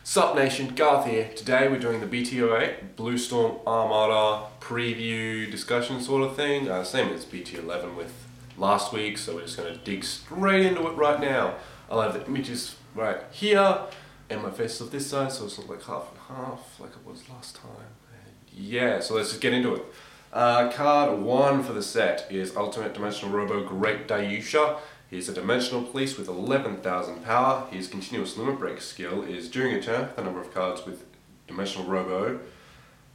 Sup Nation, Garth here. Today we're doing the BT08 Blue Storm Armada preview discussion sort of thing. Same as BT11 with last week, so we're just going to dig straight into it right now. I'll have the images right here, and my face is off this side, so it's not like half and half like it was last time. Yeah, so let's just get into it. Card 1 for the set is Ultimate Dimensional Robo Great Dayusha. He's a Dimensional Police with 11,000 power. His continuous limit break skill is during a turn, the number of cards with Dimensional Robo.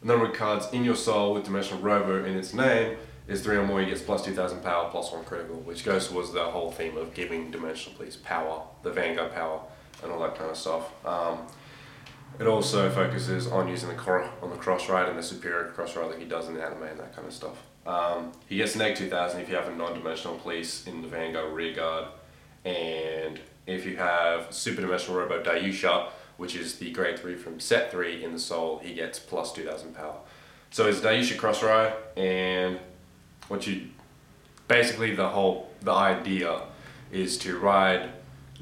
The number of cards in your soul with Dimensional Robo in its name is 3 or more. He gets plus 2,000 power, plus 1 critical, which goes towards the whole theme of giving Dimensional Police power, the Vanguard power, and all that kind of stuff. It also focuses on using the cross ride and the superior cross ride like he does in the anime and that kind of stuff. He gets neg 2,000 if you have a non-dimensional police in the Vanguard rear guard, and if you have super dimensional Robo Dayusha, which is the grade 3 from set 3 in the soul, he gets plus 2,000 power. So it's Dayusha cross ride, and basically the idea is to ride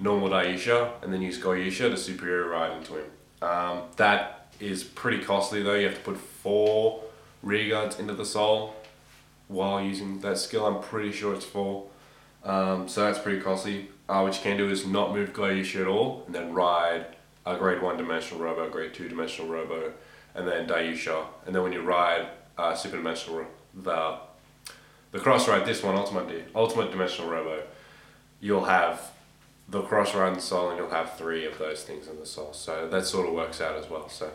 normal Dayusha and then use Goyusha to superior ride into him. That is pretty costly though. You have to put 4 rear guards into the soul while using that skill. I'm pretty sure it's 4. So that's pretty costly. What you can do is not move Goyusha at all and then ride a grade 1 dimensional Robo, grade 2 dimensional Robo, and then Dayusha. And then when you ride super dimensional, the cross ride, this one, ultimate dimensional Robo, you'll have the cross ride in the soul, and you'll have 3 of those things in the soul. So that sort of works out as well. So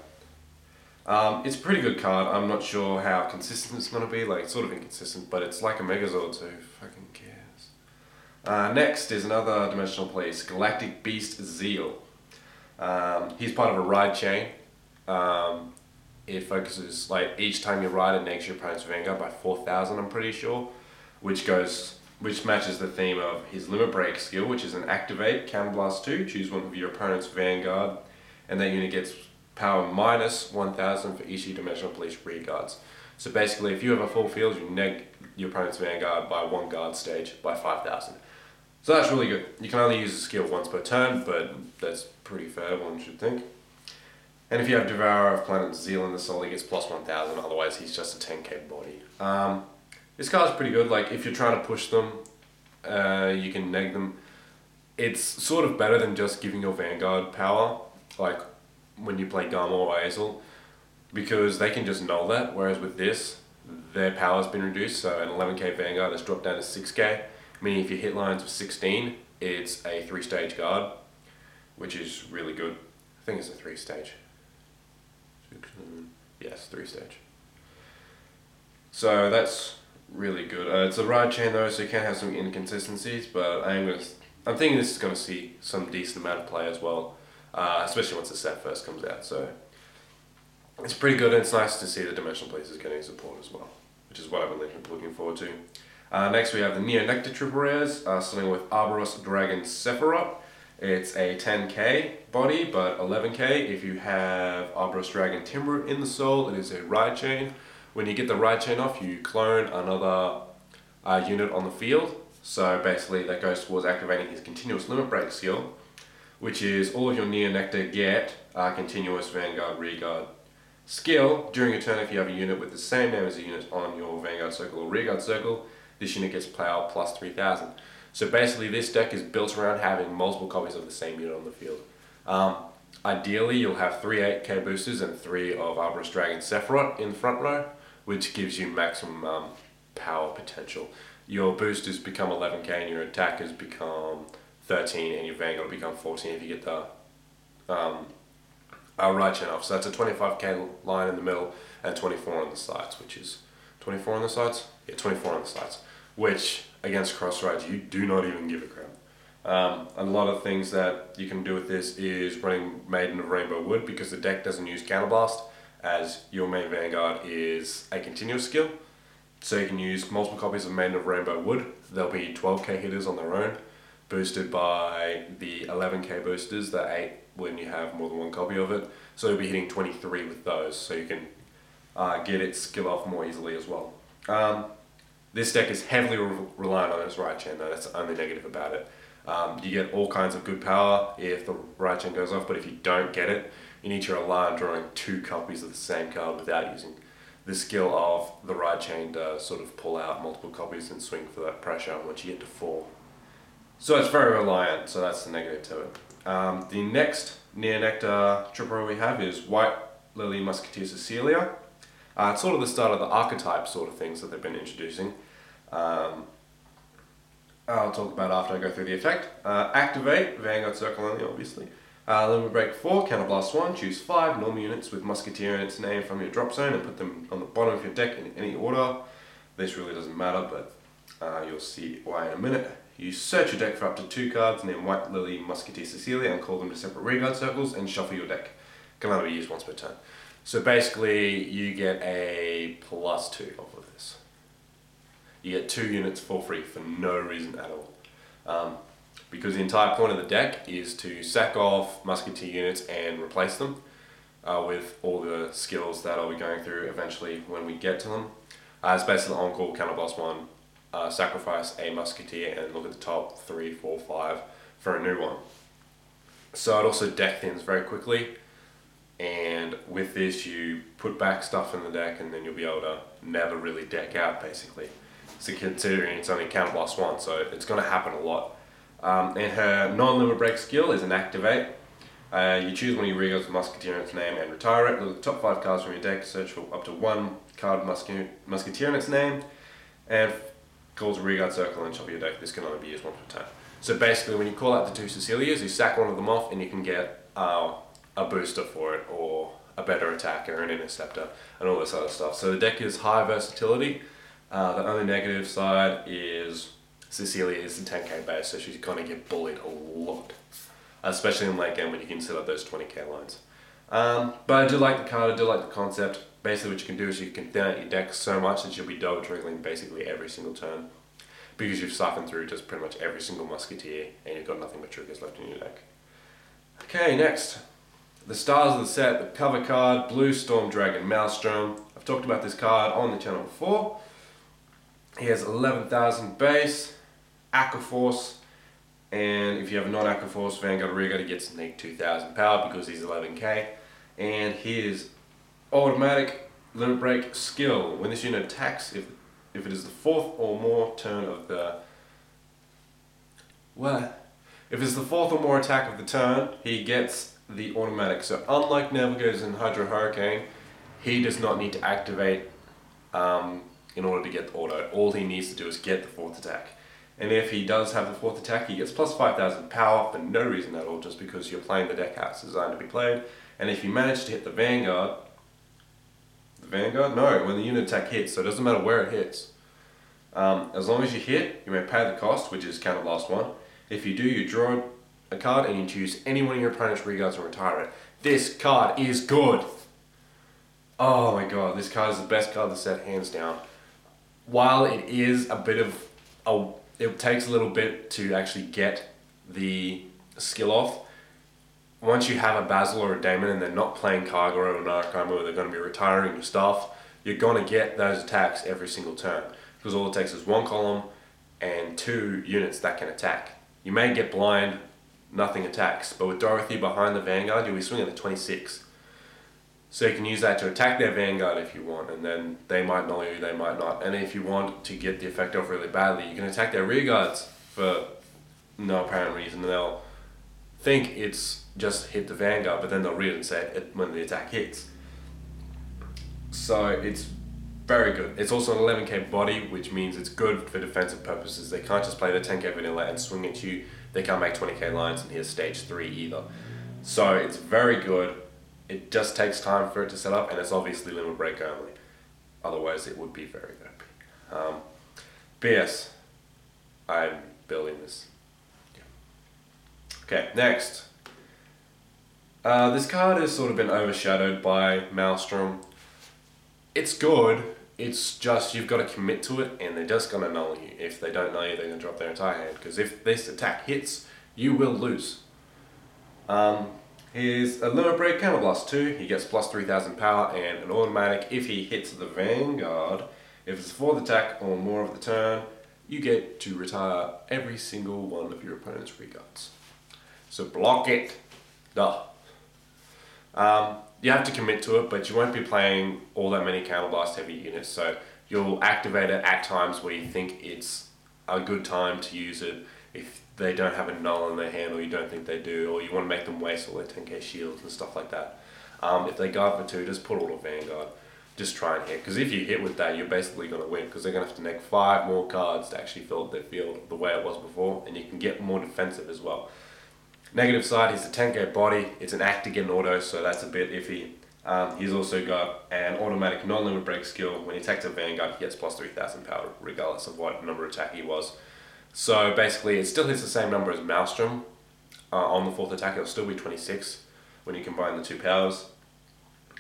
it's a pretty good card. I'm not sure how consistent it's going to be. Like, it's sort of inconsistent, but it's like a Megazord, so who fucking cares? Next is another dimensional police, Galactic Beast Zeal. He's part of a ride chain. It focuses, like, each time you ride, it negs your opponent's Vanguard by 4,000, I'm pretty sure, which matches the theme of his limit break skill, which is an activate, counterblast 2, choose one of your opponent's Vanguard, and that unit gets power minus 1,000 for each of your dimensional police rear guards. So basically, if you have a full field, you neg your opponent's Vanguard by 1 guard stage by 5,000. So that's really good. You can only use the skill once per turn, but that's pretty fair, one should think. And if you have Devourer of Planet Zeal in the soul, he gets plus 1,000, otherwise he's just a 10k body. This card's pretty good. Like, if you're trying to push them, you can neg them. It's sort of better than just giving your Vanguard power, like when you play Gamma or Azel, because they can just null that, whereas with this, their power's been reduced, so an 11k Vanguard has dropped down to 6k, meaning if you hit lines of 16, it's a 3-stage guard, which is really good. I think it's a 3-stage. Yes, 3-stage. So that's really good. It's a ride chain though, so you can have some inconsistencies, but I'm thinking this is going to see some decent amount of play as well, especially once the set first comes out. So it's pretty good, and it's nice to see the dimensional places getting support as well, which is what I've been looking forward to. Next we have the Neo Nectar Triple Rares, starting with Arboros Dragon Sephiroth. It's a 10k body, but 11k if you have Arboros Dragon Timber in the soul. It is a ride chain. When you get the ride chain off, you clone another unit on the field. So basically that goes towards activating his continuous limit break skill, which is all of your Neo Nectar get continuous Vanguard rear guard skill. During a turn, if you have a unit with the same name as a unit on your Vanguard circle or rear guard circle, this unit gets power plus 3,000. So basically this deck is built around having multiple copies of the same unit on the field. Ideally, you'll have 3 8k boosters and 3 of Arboros Dragon Sephiroth in the front row, which gives you maximum power potential. Your boosters become 11k and your attackers become 13 and your Vanguard will become 14 if you get the ride chain off. So that's a 25k line in the middle and 24 on the sides, which is 24 on the sides? Yeah, 24 on the sides, which against cross rides you do not even give a crap. A lot of things that you can do with this is running Maiden of Rainbow Wood, because the deck doesn't use Counterblast, as your main Vanguard is a continuous skill. So you can use multiple copies of Maiden of Rainbow Wood. There'll be 12k hitters on their own, boosted by the 11k boosters, the 8 when you have more than 1 copy of it. So you'll be hitting 23 with those, so you can get its skill off more easily as well. This deck is heavily reliant on its ride chain though, that's the only negative about it. You get all kinds of good power if the ride chain goes off, but if you don't get it, you need to rely on drawing 2 copies of the same card without using the skill of the right chain to sort of pull out multiple copies and swing for that pressure once you get to 4. So it's very reliant, so that's the negative to it. The next Neonectar Tripper we have is White Lily Musketeer Cecilia. It's sort of the start of the archetype sort of things that they've been introducing. I'll talk about after I go through the effect. Activate, Vanguard Circle only obviously. Limit Break 4, Counterblast 1, choose 5 normal units with Musketeer in its name from your drop zone and put them on the bottom of your deck in any order. This really doesn't matter, but you'll see why in a minute. You search your deck for up to 2 cards named White Lily Musketeer Cecilia and call them to separate rearguard circles and shuffle your deck. Can only be used once per turn. So basically you get a +2 off of this. You get 2 units for free for no reason at all. Because the entire point of the deck is to sack off Musketeer units and replace them with all the skills that I'll be going through eventually when we get to them. It's basically on-call, Counterblast 1, sacrifice a Musketeer and look at the top 3, 4, 5 for a new one. So it also deck thins very quickly, and with this you put back stuff in the deck and then you'll be able to never really deck out basically. So considering it's only Counterblast 1, so it's going to happen a lot. And her non-limit break skill is an activate. You choose one of your rearguards with Musketeer in its name and retire it. Look at the top 5 cards from your deck, search for up to 1 card Musketeer in its name, and calls a rearguard circle and shuffle your deck. This can only be used once per turn. So basically when you call out the 2 Cecilias, you sack one of them off and you can get a booster for it, or a better attacker, an interceptor, and all this other stuff. So the deck is high versatility. The only negative side is Cecilia is the 10k base, so she's going to get bullied a lot. Especially in late game when you can set up those 20k lines. But I do like the card, I do like the concept. Basically what you can do is you can thin out your deck so much that you'll be double triggering basically every single turn. Because you've siphoned through just pretty much every single Musketeer and you've got nothing but triggers left in your deck. Okay, next. The stars of the set, the cover card, Blue Storm Dragon Maelstrom. I've talked about this card on the channel before. He has 11,000 base, Aqua Force, and if you have a non-Aqua Force Vanguard Rearguard, he gets 2,000 power because he's 11k. And his automatic limit break skill. When this unit attacks, if it is the 4th or more turn of the... What? If it's the 4th or more attack of the turn, he gets the automatic. So unlike Navigators and Hydro Hurricane, he does not need to activate in order to get the auto. All he needs to do is get the 4th attack. And if he does have the 4th attack, he gets plus 5,000 power for no reason at all, just because you're playing the deck how it's designed to be played. And if you manage to hit the Vanguard, no, when the unit attack hits, so it doesn't matter where it hits. As long as you hit, you may pay the cost, which is Counterblast 1. If you do, you draw a card and you choose any one of your opponent's rearguards and retire it. This card is good! Oh my god, this card is the best card of the set, hands down. While it is a bit of it takes a little bit to actually get the skill off. Once you have a Basil or a Daemon and they're not playing Karga or an Archima where they're going to be retiring your stuff, you're going to get those attacks every single turn. Because all it takes is 1 column and 2 units that can attack. You may get blind, nothing attacks, but with Dorothy behind the Vanguard, you'll be swinging at 26. So you can use that to attack their Vanguard if you want, and then they might null you, they might not. And if you want to get the effect off really badly, you can attack their rearguards for no apparent reason. They'll think it's just hit the Vanguard, but then they'll read and say it when the attack hits. So it's very good. It's also an 11k body, which means it's good for defensive purposes. They can't just play the 10k vanilla and swing at you. They can't make 20k lines and hit stage 3 either. So it's very good. It just takes time for it to set up, and it's obviously limit break only. Otherwise it would be very good. BS. I'm building this. Yeah. Okay, next. This card has sort of been overshadowed by Maelstrom. It's good, it's just you've got to commit to it and they're just going to null you. If they don't null you, they're going to drop their entire hand, because if this attack hits, you will lose. Here's a limit break, Counterblast 2, he gets plus 3,000 power and an automatic. If he hits the Vanguard, if it's the 4th attack or more of the turn, you get to retire every single one of your opponent's rearguards. So block it. Duh. You have to commit to it, but you won't be playing all that many counterblast heavy units, so you'll activate it at times where you think it's a good time to use it. If they don't have a null in their hand, or you don't think they do, or you want to make them waste all their 10k shields and stuff like that. If they guard for 2, just put Auto Vanguard. Just try and hit, because if you hit with that, you're basically going to win, because they're going to have to make 5 more cards to actually fill up their field the way it was before, and you can get more defensive as well. Negative side is the 10k body. It's an act to get an auto, so that's a bit iffy. He's also got an automatic non-limit break skill. When he attacks a Vanguard, he gets plus 3000 power, regardless of what number attack he was. So basically, it still hits the same number as Maelstrom. On the 4th attack, it'll still be 26 when you combine the 2 powers.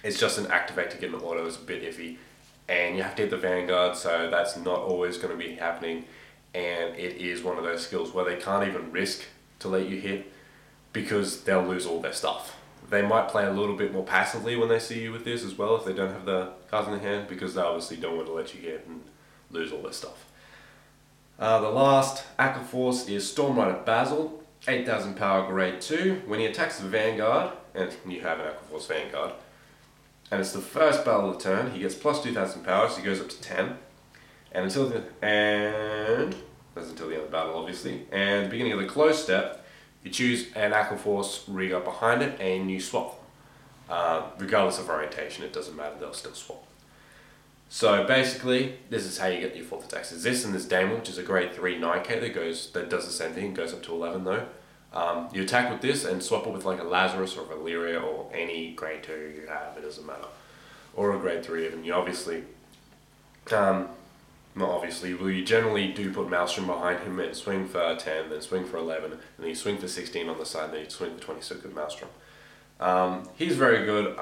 It's just an activate to get an auto is a bit iffy. And you have to hit the Vanguard, so that's not always going to be happening. And it is one of those skills where they can't even risk to let you hit, because they'll lose all their stuff. They might play a little bit more passively when they see you with this as well, if they don't have the cards in their hand, because they obviously don't want to let you hit and lose all their stuff. The last Aqua Force is Storm Rider Basil, 8000 power grade 2. When he attacks the Vanguard, and you have an Aqua Force Vanguard, and it's the first battle of the turn, he gets plus 2000 power, so he goes up to 10. And that's until the end of the battle, obviously. And beginning of the close step, you choose an Aqua Force reguard behind it, and you swap them. Regardless of orientation, it doesn't matter, they'll still swap. So basically, this is how you get your 4th attacks. There's this and this Daemon, which is a grade 3 9k that does the same thing, goes up to 11 though. You attack with this and swap it with like a Lazarus or Valyria or any grade 2 you have, it doesn't matter. Or a grade 3 even. You obviously, not obviously, well, you generally do put Maelstrom behind him and swing for 10, then swing for 11, and then you swing for 16 on the side, then you swing for 26 with Maelstrom. He's very good.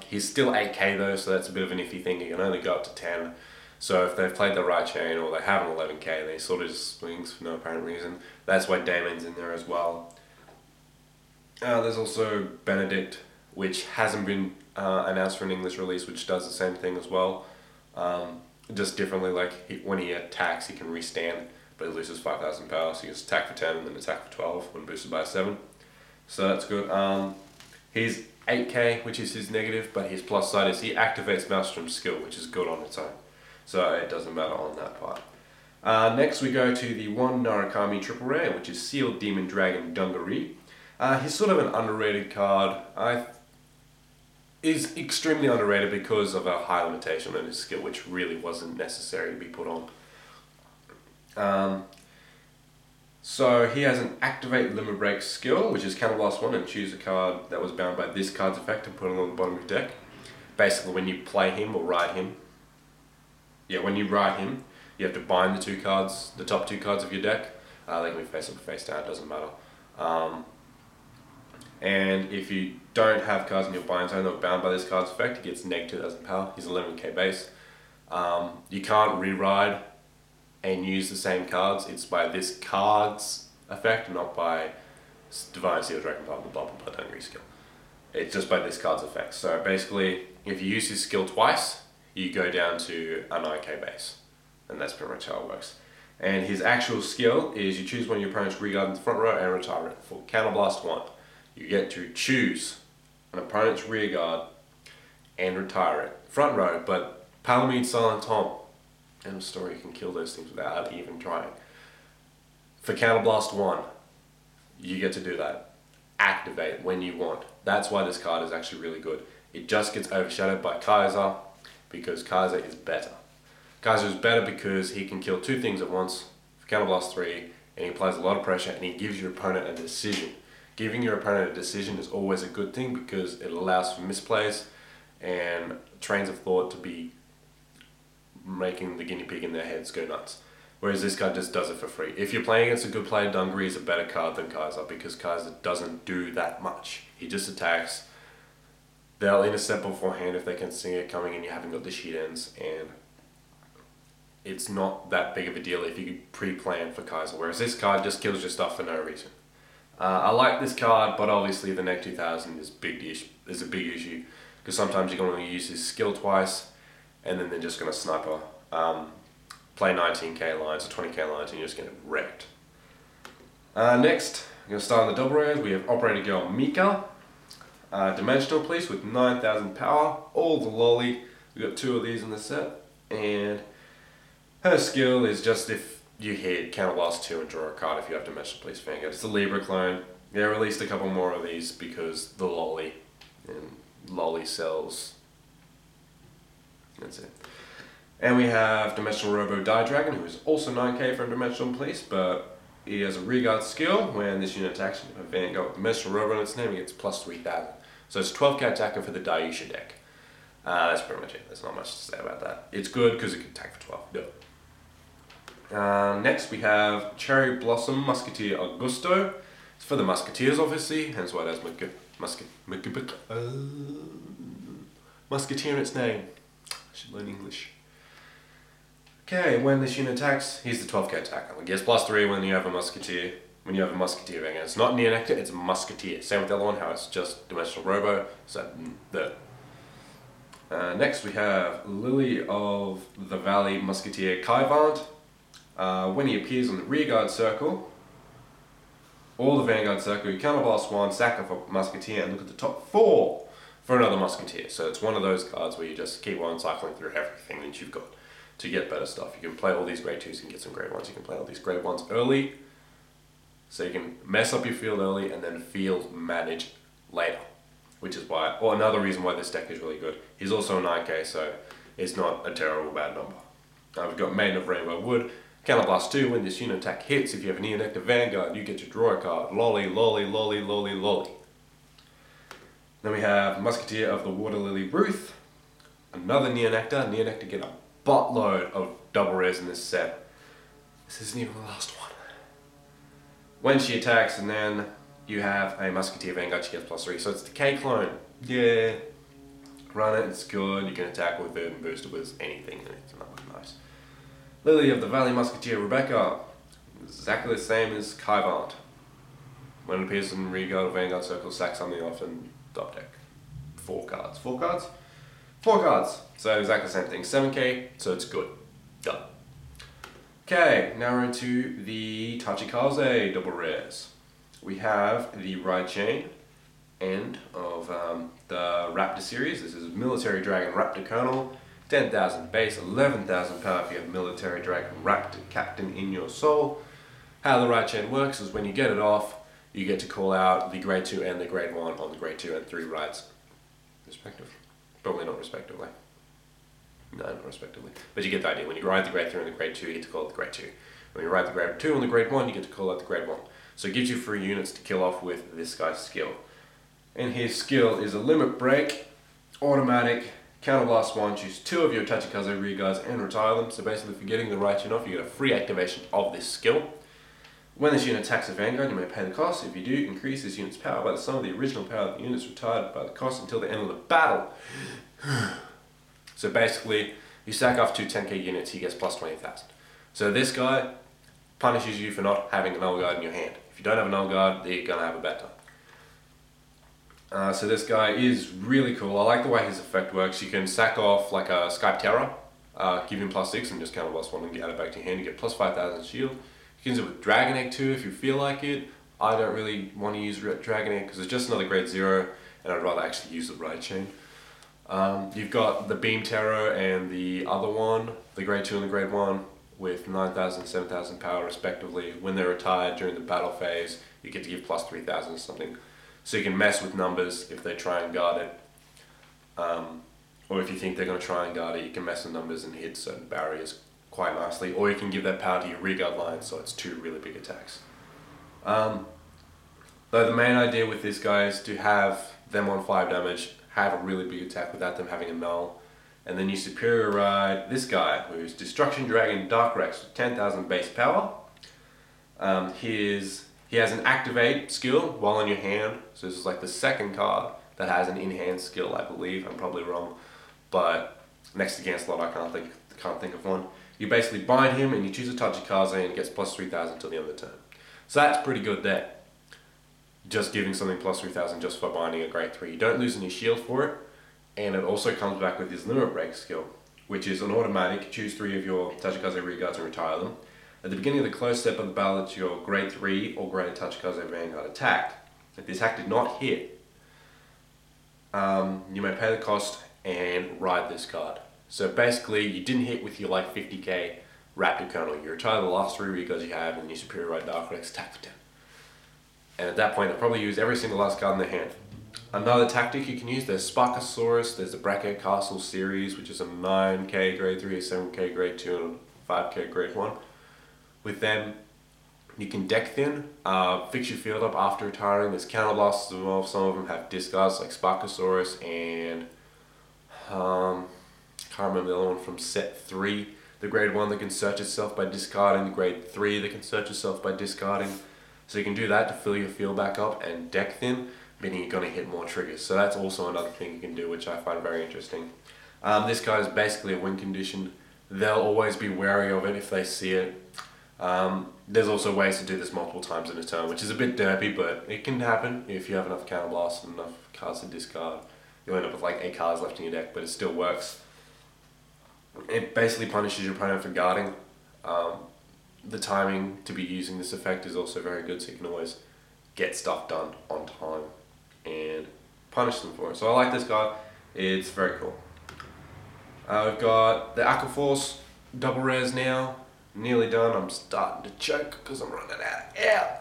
He's still 8k though, so that's a bit of an iffy thing. You can only go up to 10. So if they've played the right chain or they have an 11k, then he sort of just swings for no apparent reason. That's why Damon's in there as well. There's also Benedict, which hasn't been announced for an English release, which does the same thing as well. Just differently, like when he attacks, he can restand, but he loses 5000 power, so he can attack for 10 and then attack for 12 when boosted by 7. So that's good. He's 8k, which is his negative, but his plus side is he activates Maelstrom's skill, which is good on its own. So it doesn't matter on that part. Next we go to the 1 Narukami triple rare, which is Sealed Demon Dragon Dungaree. He's sort of an underrated card. Is extremely underrated because of a high limitation on his skill, which really wasn't necessary to be put on. So he has an Activate Limit Break skill, which is Counterblast 1, and choose a card that was bound by this card's effect and put it on the bottom of your deck. Basically, when you play him or ride him, when you ride him, you have to bind the 2 cards, the top 2 cards of your deck. They can be face up or face down, it doesn't matter. And if you don't have cards in your bind zone that are bound by this card's effect, he gets negative 2000 power. He's 11k base. You can't re-ride and use the same cards. It's by this card's effect, not by Divine Seal, Dragon blah blah blah blah Dungaree skill. It's just by this card's effect. So basically, if you use his skill twice, you go down to a 9k base. And that's pretty much how it works. And his actual skill is you choose one of your opponent's reguard in the front row and retire it. For Counterblast 1, you get to choose an opponent's rearguard and retire it. Front row, but Palamede, Silent Tom, end of story, you can kill those things without even trying. For Counterblast 1, you get to do that. Activate when you want. That's why this card is actually really good. It just gets overshadowed by Kaiser, because Kaiser is better. Kaiser is better because he can kill 2 things at once for Counterblast 3, and he applies a lot of pressure and he gives your opponent a decision. Giving your opponent a decision is always a good thing because it allows for misplays and trains of thought to be making the guinea pig in their heads go nuts. Whereas this card just does it for free. If you're playing against a good player, Dungaree is a better card than Kaiser because Kaiser doesn't do that much. He just attacks. They'll intercept beforehand if they can see it coming and you haven't got the sheet ends, and it's not that big of a deal if you pre-plan for Kaiser, whereas this card just kills your stuff for no reason. I like this card, but obviously the Neg 2000 is a big issue because sometimes you're going to use his skill twice and then they're just going to sniper, play 19k lines or 20k lines and you're just getting wrecked. Next, I'm going to start on the double rares. We have Operator Girl Mika. Dimensional Police with 9,000 power, all the lolly. We've got 2 of these in the set, and her skill is just if you hit counterblast 2 and draw a card if you have Dimensional Police Vanguard. It's a Libra clone. They released a couple more of these because the lolly, and lolly sells. That's it. And we have Dimensional Robo Die Dragon, who is also 9k from Dimensional Police, but he has a reguard skill. When this unit attacks a Vanguard with Dimensional Robo in its name, it gets plus 3,000. So it's 12k attacker for the Daisha deck. That's pretty much it. There's not much to say about that. It's good because it can attack for 12. No. Next we have Cherry Blossom Musketeer Augusto. It's for the Musketeers, obviously, hence why it has Musketeer in its name. I should learn English. Okay, when this unit attacks, he's the 12k attacker. It gets plus 3 when you have a Musketeer. When you have a Musketeer Vanguard. It's not Neonectar, it's a Musketeer. Same with the other one, how it's just Dimensional Robo. So, next we have Lily of the Valley Musketeer Kaivant. When he appears on the rearguard circle, or the Vanguard circle, you counterblast 1, sack off a Musketeer, and look at the top 4 for another Musketeer. So it's one of those cards where you just keep on cycling through everything that you've got to get better stuff. You can play all these grade 2s and get some grade 1s. You can play all these grade 1s early, so you can mess up your field early and then field manage later. Which is why, or another reason why this deck is really good. He's also a 9k, so it's not a terrible bad number. We've got Maiden of Rainbow Wood. Counterblast 2, when this unit attack hits, if you have a Neonectar Vanguard, you get to draw a card. Lolly, lolly, lolly, lolly, lolly. Then we have Musketeer of the Water Lily Ruth. Another Neonectar. Neonectar get a buttload of double rares in this set. This isn't even the last one. When she attacks, and then you have a Musketeer Vanguard, she gets plus 3. So it's the K clone. Yeah. Run it, it's good. You can attack with it and boost it with anything. It's not nice. Lily of the Valley Musketeer Rebecca. Exactly the same as Kaivant. When it appears in rearguard or Vanguard circle, sack something off and top deck. 4 cards. 4 cards? 4 cards. So exactly the same thing. 7k, so it's good. Done. Okay, now we're into the Tachikaze double rares. We have the Ride Chain end of the Raptor series. This is Military Dragon Raptor Colonel. 10,000 base, 11,000 power if you have Military Dragon Raptor Captain in your soul. How the Ride Chain works is when you get it off, you get to call out the grade 2 and the grade 1 on the grade 2 and 3 rides. Respective. Probably not respectively. No, not respectively. But you get the idea. When you ride the grade 3 and the grade 2, you get to call out the grade 2. When you ride the grade 2 and the grade 1, you get to call out the grade 1. So it gives you 3 units to kill off with this guy's skill. And his skill is a limit break, automatic, counterblast 1, choose 2 of your Tachikaze rearguards and retire them. So basically, if you're getting the right unit off, you get a free activation of this skill. When this unit attacks a Vanguard, you may pay the cost. If you do, increase this unit's power by the sum of the original power of the units retired by the cost until the end of the battle. So basically, you sack off 2 10k units, he gets plus 20,000. So this guy punishes you for not having a null guard in your hand. If you don't have a null guard, you're going to have a bad time. So this guy is really cool. I like the way his effect works. You can sack off like a Skype Terror, give him plus 6 and just counterblast 1 and get it back to your hand. You get plus 5,000 shield. You can use it with Dragon Egg too if you feel like it. I don't really want to use Dragon Egg because it's just another grade 0 and I'd rather actually use the Ride Chain. You've got the Beam Terror and the other one, the grade 2 and the grade 1 with 9,000 and 7,000 power respectively. When they're retired during the battle phase, you get to give plus 3,000 or something. So you can mess with numbers if they try and guard it. Or if you think they're going to try and guard it, you can mess with numbers and hit certain barriers quite nicely. Or you can give that power to your rearguard line, so it's 2 really big attacks. Though the main idea with this guy is to have them on 5 damage, have a really big attack without them having a null, and then you superior ride this guy, who's Destruction Dragon Dark Rex with 10,000 base power. He has an activate skill while in your hand, so this is like the second card that has an in-hand skill, I believe. I'm probably wrong, but next to Ganslot I can't think of one. You basically bind him and you choose a Tachikaze and it gets plus 3,000 till the end of the turn. So that's pretty good there. Just giving something plus 3,000 just for binding a grade 3. You don't lose any shield for it, and it also comes back with his limit break skill, which is an automatic. Choose 3 of your Tachikaze rearguards and retire them. At the beginning of the close step of the battle, it's your grade 3 or greater Tachikaze Vanguard attacked. If the attack did not hit, you may pay the cost and ride this card. So basically, you didn't hit with your like 50k Raptor Colonel. You retire the last 3 reguards you have, and your Superior Ride Dark Rex attack for 10. And at that point, they'll probably use every single last card in their hand. Another tactic you can use, there's Sparkosaurus, there's the Bracket Castle series, which is a 9k grade 3, a 7k grade 2, and a 5k grade 1. With them, you can deck thin, fix your field up after retiring. There's counterblasts as well. Some of them have discards like Sparkosaurus and can't remember the other one from set 3. The grade 1 that can search itself by discarding, the grade 3 that can search itself by discarding. So you can do that to fill your field back up and deck thin, meaning you're going to hit more triggers. So that's also another thing you can do, which I find very interesting. This guy is basically a win condition. They'll always be wary of it if they see it. There's also ways to do this multiple times in a turn, which is a bit derpy, but it can happen if you have enough counterblasts and enough cards to discard. You'll end up with like 8 cards left in your deck, but it still works. It basically punishes your opponent for guarding. The timing to be using this effect is also very good, so you can always get stuff done on time and punish them for it. So I like this card, it's very cool. We've got the Aquaforce double rares now, nearly done. I'm starting to choke because I'm running out of air.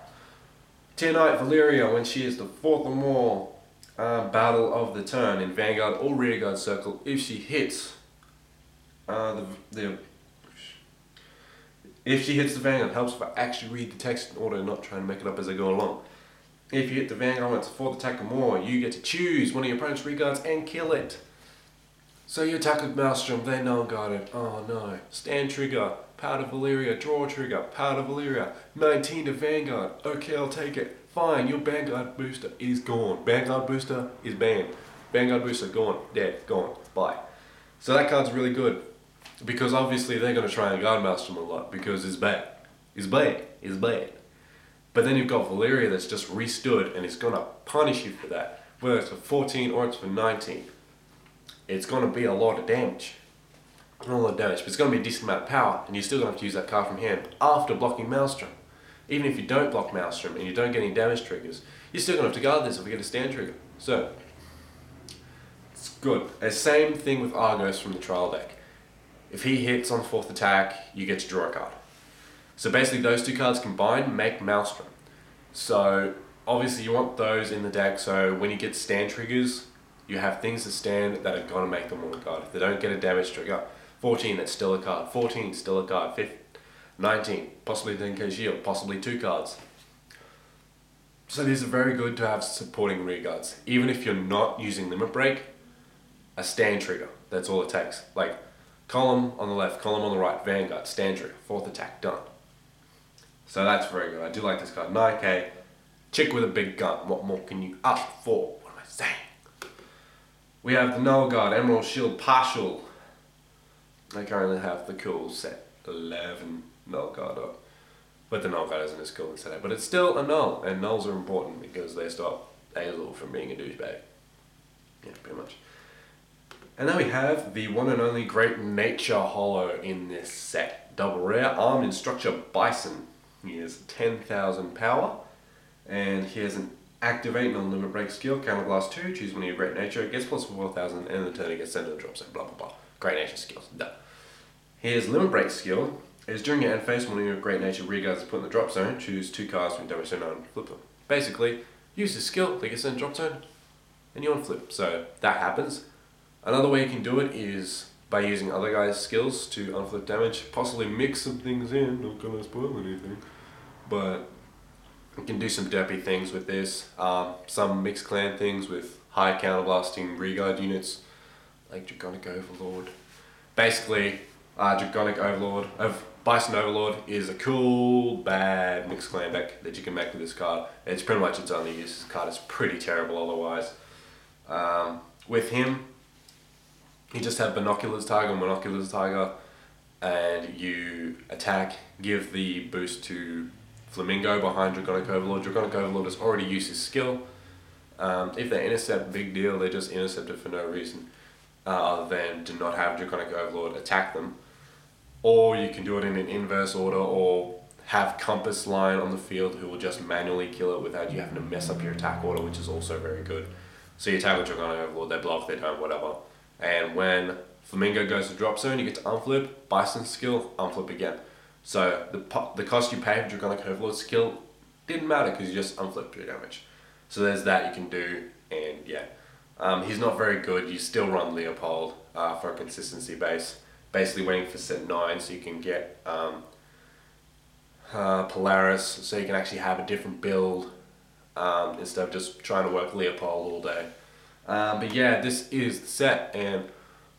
Tier Knight Valeria, when she is the 4th or more battle of the turn in Vanguard or Rearguard Circle, if she hits if she hits the Vanguard, helps if I actually read the text in order, not trying to make it up as I go along. If you hit the Vanguard when it's a 4th attack or more, you get to choose one of your opponent's reguards and kill it. So you attack with Maelstrom, they null-guard it. Oh no. Stand trigger, power to Valeria, draw trigger, power to Valeria, 19 to Vanguard. Okay, I'll take it. Fine, your Vanguard booster is gone. Vanguard booster is banned. Vanguard booster gone, dead, gone, bye. So that card's really good. Because obviously they're going to try and guard Maelstrom a lot because it's bad. It's bad. It's bad. But then you've got Valeria that's just restood and it's going to punish you for that. Whether it's for 14 or it's for 19. It's going to be a lot of damage. Not a lot of damage, but it's going to be a decent amount of power, and you're still going to have to use that card from hand after blocking Maelstrom. Even if you don't block Maelstrom and you don't get any damage triggers, you're still going to have to guard this if we get a stand trigger. So, it's good. The same thing with Argos from the trial deck. If he hits on 4th attack, you get to draw a card. So basically those 2 cards combined make Maelstrom. So obviously you want those in the deck, so when you get stand triggers, you have things to stand that are going to make them all a card. If they don't get a damage trigger, 14, that's still a card. 14, still a card. 15, 19, possibly 10k shield, possibly 2 cards. So these are very good to have supporting rearguards. Even if you're not using Limit Break, a stand trigger, that's all it takes. Like, column on the left, column on the right, Vanguard, stand trigger, 4th attack, done. So that's very good. I do like this card. 9k, chick with a big gun. What more can you ask for? What am I saying? We have the Null Guard, Emerald Shield Partial. I currently have the cool set 11 Null Guard up. But the Null Guard isn't as cool as set 8. But it's still a Null, and Nulls are important because they stop Azul from being a douchebag. Yeah, pretty much. And then we have the one and only Great Nature Hollow in this set. Double rare, Armed Instructor Bison. He has 10,000 power, and he has an activate non-limit break skill, counterblast 2, choose one of your Great Nature, gets plus 4,000, and in the turn it gets sent to the drop zone, blah blah blah. Great Nature skills, done. His limit break skill is during your end phase, one of your Great Nature rearguards is put in the drop zone, choose 2 cards from damage zone and flip them. Basically, use his skill, they get sent to drop zone, and you unflip. So that happens. Another way you can do it is by using other guys' skills to unflip damage, possibly mix some things in, not gonna spoil anything, but you can do some derpy things with this, some mixed clan things with high counterblasting rearguard units, like Draconic Overlord. Basically, Draconic Overlord, Bison Overlord is a cool, bad mixed clan deck that you can make with this card. It's pretty much its only use. This card is pretty terrible otherwise. With him, you just have Binoculars Tiger, and you attack, give the boost to Flamingo behind Draconic Overlord. Draconic Overlord has already used his skill. If they intercept, big deal, they just intercept it for no reason other than to not have Draconic Overlord attack them. Or you can do it in an inverse order, or have Compass Line on the field who will just manually kill it without you having to mess up your attack order, which is also very good. So you tackle Draconic Overlord, they block, they don't, whatever. And when Flamingo goes to drop zone, you get to unflip, Bison skill, unflip again. So the cost you pay for Draconic Overlord skill didn't matter because you just unflipped 3 damage. So there's that you can do, and yeah. He's not very good. You still run Leopold for a consistency base. Basically waiting for set 9 so you can get Polaris, so you can actually have a different build instead of just trying to work Leopold all day. But yeah, this is the set, and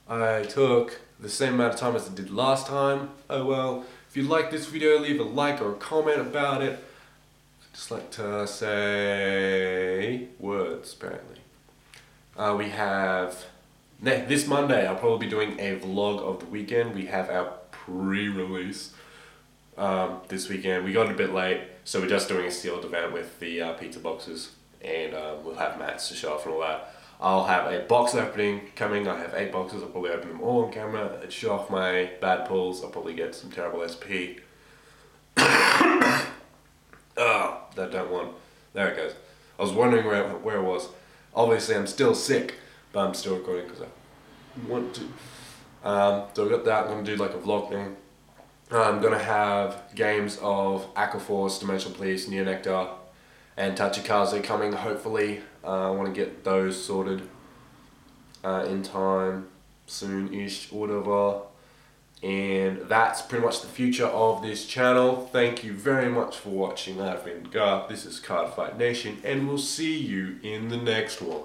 I took the same amount of time as I did last time. Oh well. If you like this video, leave a like or a comment about it. I'd just like to say words, apparently. We have, this Monday, I'll probably be doing a vlog of the weekend. We have our pre-release this weekend. We got it a bit late, so we're just doing a sealed event with the pizza boxes, and we'll have mats to show off and all that. I'll have a box opening coming. I have 8 boxes. I'll probably open them all on camera and show off my bad pulls. I'll probably get some terrible SP. Oh, that don't want. There it goes. I was wondering where it was. Obviously, I'm still sick, but I'm still recording because I want to. So I've got that. I'm going to do like a vlog thing. I'm going to have games of Aquaforce, Dimensional Police, Neo Nectar, and Tachikaze coming, hopefully. I want to get those sorted in time, soon-ish, whatever. And that's pretty much the future of this channel. Thank you very much for watching. I've been Garth, this is Cardfight Nation, and we'll see you in the next one.